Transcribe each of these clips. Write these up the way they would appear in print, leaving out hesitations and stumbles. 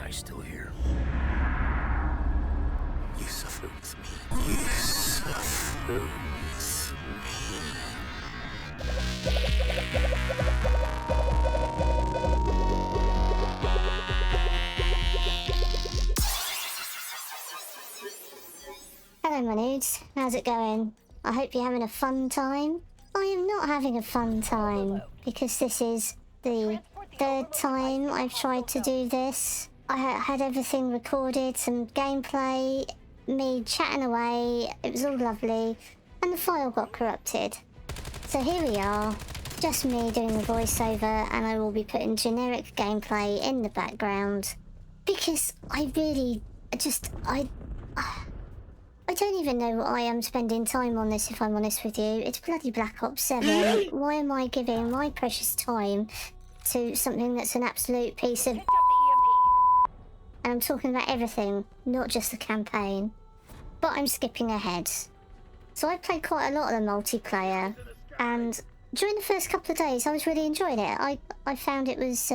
guy still here? You suffer with me. You suffer with me. Hello my nudes, how's it going? I hope you're having a fun time. I am not having a fun time because this is the third time I've tried to do this. I had everything recorded, some gameplay, me chatting away, it was all lovely, and the file got corrupted. So here we are, just me doing the voiceover, and I will be putting generic gameplay in the background because I really I don't even know what I am spending time on this, if I'm honest with you. It's bloody Black Ops 7. Why am I giving my precious time to something that's an absolute piece of... And I'm talking about everything, not just the campaign. But I'm skipping ahead. So I played quite a lot of the multiplayer, and during the first couple of days I was really enjoying it. I found it was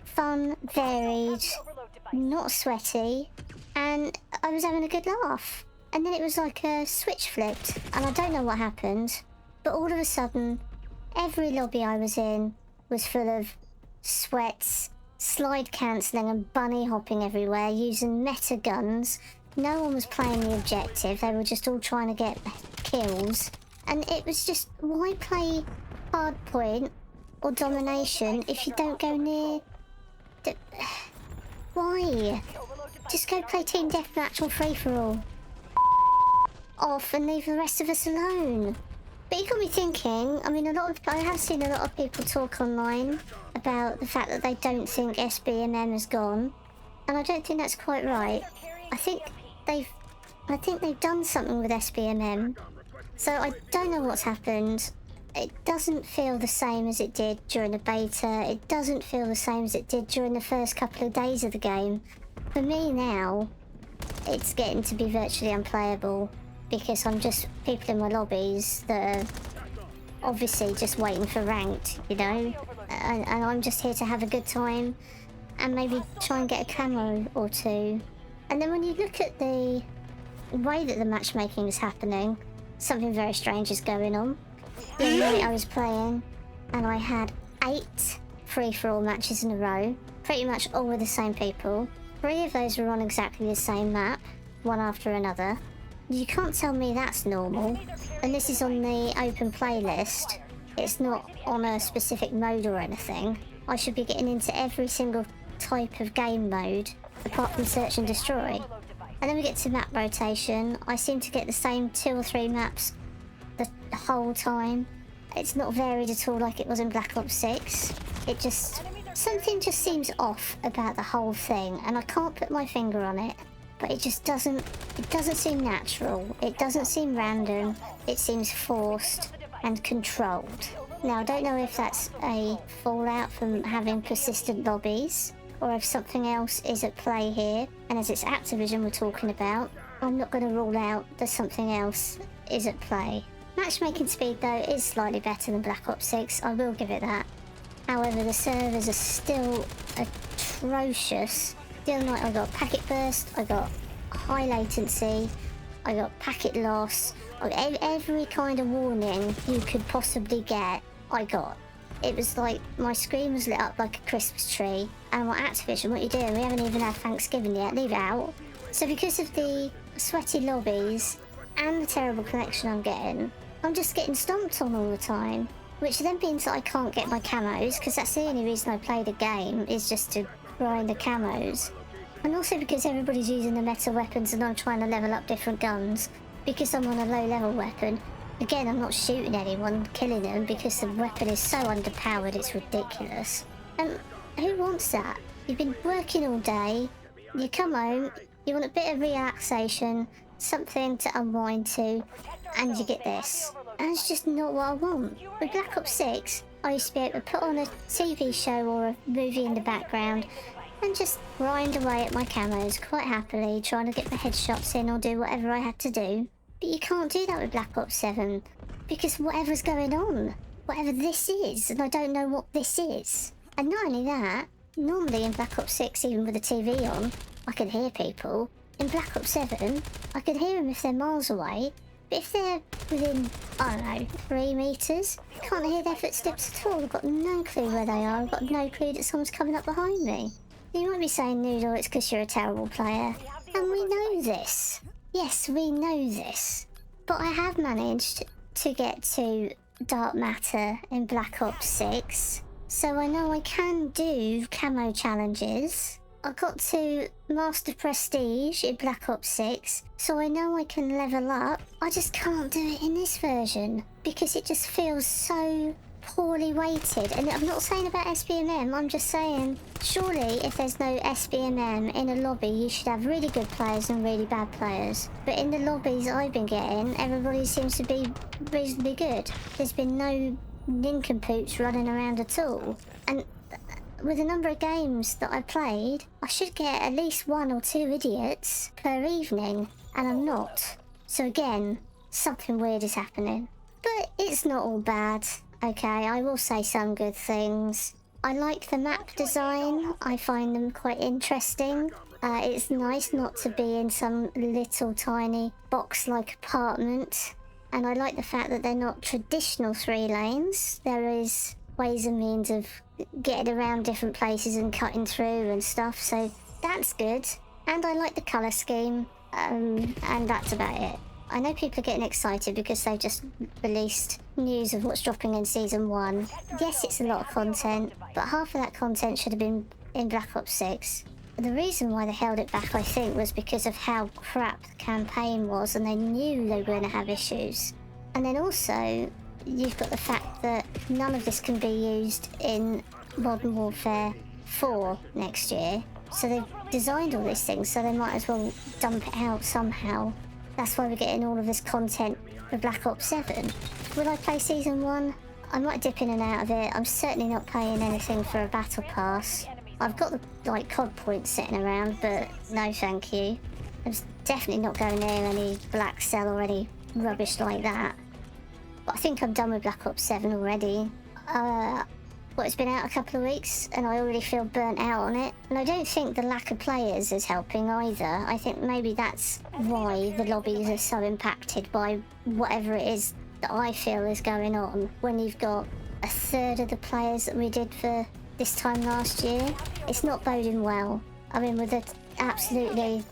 fun, varied, not sweaty, and I was having a good laugh. And then it was like a switch flipped, and I don't know what happened, but all of a sudden, every lobby I was in was full of sweats, slide cancelling and bunny hopping everywhere, using meta guns. No one was playing the objective, they were just all trying to get kills. And it was just, why play hardpoint or domination if you don't go near the... Why? Just go play team deathmatch or free-for-all. Off and leave the rest of us alone. But you got me thinking, I mean, I have seen a lot of people talk online about the fact that they don't think SBMM has gone, and I don't think that's quite right. I think they've done something with SBMM, so I don't know what's happened. It doesn't feel the same as it did during the beta. It doesn't feel the same as it did during the first couple of days of the game. For me now, it's getting to be virtually unplayable, because I'm just people in my lobbies that are obviously just waiting for ranked, you know? And I'm just here to have a good time and maybe try and get a camo or two. And then when you look at the way that the matchmaking is happening, something very strange is going on. The other night I was playing and I had 8 free-for-all matches in a row, pretty much all with the same people. 3 of those were on exactly the same map, one after another. You can't tell me that's normal. And this is on the open playlist. It's not on a specific mode or anything. I should be getting into every single type of game mode, apart from search and destroy. And then we get to map rotation. I seem to get the same 2 or 3 maps the whole time. It's not varied at all like it was in Black Ops 6. It just... something just seems off about the whole thing, and I can't put my finger on it. But it just doesn't seem natural. It doesn't seem random. It seems forced and controlled. Now, I don't know if that's a fallout from having persistent lobbies, or if something else is at play here. And as it's Activision we're talking about, I'm not going to rule out that something else is at play. Matchmaking speed, though, is slightly better than Black Ops 6. I will give it that. However, the servers are still atrocious. The other night I got packet burst, I got high latency, I got packet loss, every kind of warning you could possibly get, I got. It was like my screen was lit up like a Christmas tree, and I'm like, Activision, what are you doing? We haven't even had Thanksgiving yet, leave it out. So because of the sweaty lobbies and the terrible connection I'm getting, I'm just getting stomped on all the time. Which then means that I can't get my camos, because that's the only reason I play the game, is just to grind the camos. And also because everybody's using the meta weapons and I'm trying to level up different guns because I'm on a low level weapon. Again, I'm not shooting anyone, killing them, because the weapon is so underpowered it's ridiculous. And who wants that? You've been working all day, you come home, you want a bit of relaxation, something to unwind to, and you get this. And it's just not what I want. With Black Ops 6, I used to be able to put on a TV show or a movie in the background and just grind away at my camos quite happily, trying to get my headshots in or do whatever I had to do. But you can't do that with Black Ops 7, because whatever's going on, whatever this is, and I don't know what this is. And not only that, normally in Black Ops 6, even with the TV on, I can hear people. In Black Ops 7, I can hear them if they're miles away. But if they're within, I don't know, 3 meters, I can't hear their footsteps at all. I've got no clue where they are. I've got no clue that someone's coming up behind me. You might be saying, Noodle, it's because you're a terrible player. And we know this. Yes, we know this. But I have managed to get to Dark Matter in Black Ops 6. So I know I can do camo challenges. I got to Master Prestige in Black Ops 6, so I know I can level up. I just can't do it in this version because it just feels so poorly weighted. And I'm not saying about SBMM, I'm just saying surely if there's no SBMM in a lobby, you should have really good players and really bad players. But in the lobbies I've been getting, everybody seems to be reasonably good. There's been no nincompoops running around at all. And with the number of games that I played, I should get at least 1 or 2 idiots per evening, and I'm not. So again, something weird is happening. But it's not all bad. Okay, I will say some good things. I like the map design. I find them quite interesting. It's nice not to be in some little tiny box-like apartment. And I like the fact that they're not traditional 3 lanes. There is ways and means of getting around different places and cutting through and stuff, so that's good. And I like the colour scheme, and that's about it. I know people are getting excited because they've just released news of what's dropping in Season 1. Yes, it's a lot of content, but half of that content should have been in Black Ops 6. The reason why they held it back, I think, was because of how crap the campaign was, and they knew they were going to have issues. And then also, you've got the fact that none of this can be used in Modern Warfare 4 next year. So they've designed all these things, so they might as well dump it out somehow. That's why we're getting all of this content for Black Ops 7. Will I play Season 1? I might dip in and out of it. I'm certainly not paying anything for a battle pass. I've got the, COD points sitting around, but no thank you. I'm definitely not going near any black cell or any rubbish like that. But I think I'm done with Black Ops 7 already. It's been out a couple of weeks and I already feel burnt out on it. And I don't think the lack of players is helping either. I think maybe that's why the lobbies are so impacted by whatever it is that I feel is going on. When you've got 1/3 of the players that we did for this time last year, it's not boding well. I mean, with the absolutely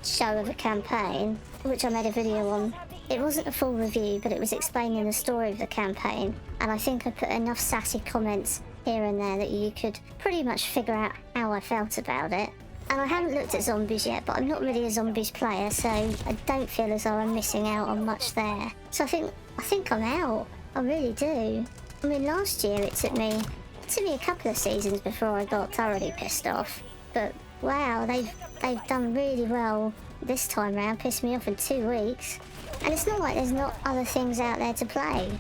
show of a campaign, which I made a video on. It wasn't a full review, but it was explaining the story of the campaign, and I think I put enough sassy comments here and there that you could pretty much figure out how I felt about it. And I haven't looked at zombies yet, but I'm not really a zombies player, so I don't feel as though I'm missing out on much there. So I think I'm out. I really do. I mean, last year it took me a couple of seasons before I got thoroughly pissed off. But wow, they've done really well this time round. Pissed me off in 2 weeks. And it's not like there's not other things out there to play.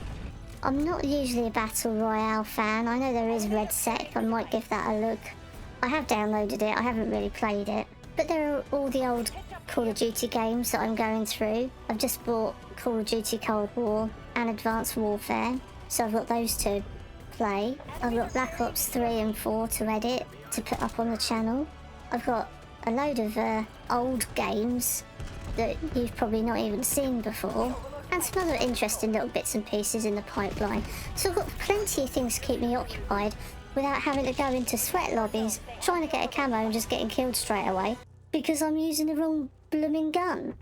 I'm not usually a Battle Royale fan. I know there is Red Sec. I might give that a look. I have downloaded it. I haven't really played it. But there are all the old Call of Duty games that I'm going through. I've just bought Call of Duty Cold War and Advanced Warfare. So I've got those to play. I've got Black Ops 3 and 4 to edit, to put up on the channel. I've got a load of old games that you've probably not even seen before, and some other interesting little bits and pieces in the pipeline. So I've got plenty of things to keep me occupied without having to go into sweat lobbies, trying to get a camo and just getting killed straight away because I'm using the wrong blooming gun.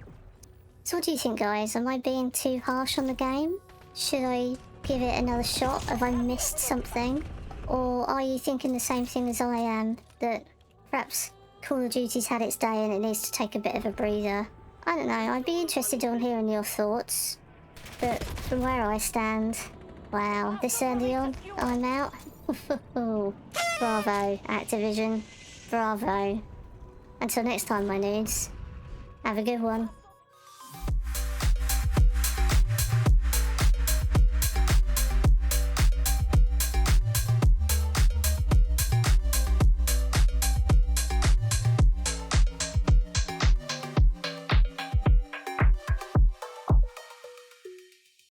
So what do you think, guys? Am I being too harsh on the game? Should I give it another shot? Have I missed something? Or are you thinking the same thing as I am, that perhaps Call of Duty's had its day and it needs to take a bit of a breather? I don't know, I'd be interested in hearing your thoughts. But from where I stand, wow, this early on, I'm out. Bravo, Activision. Bravo. Until next time, my nudes. Have a good one.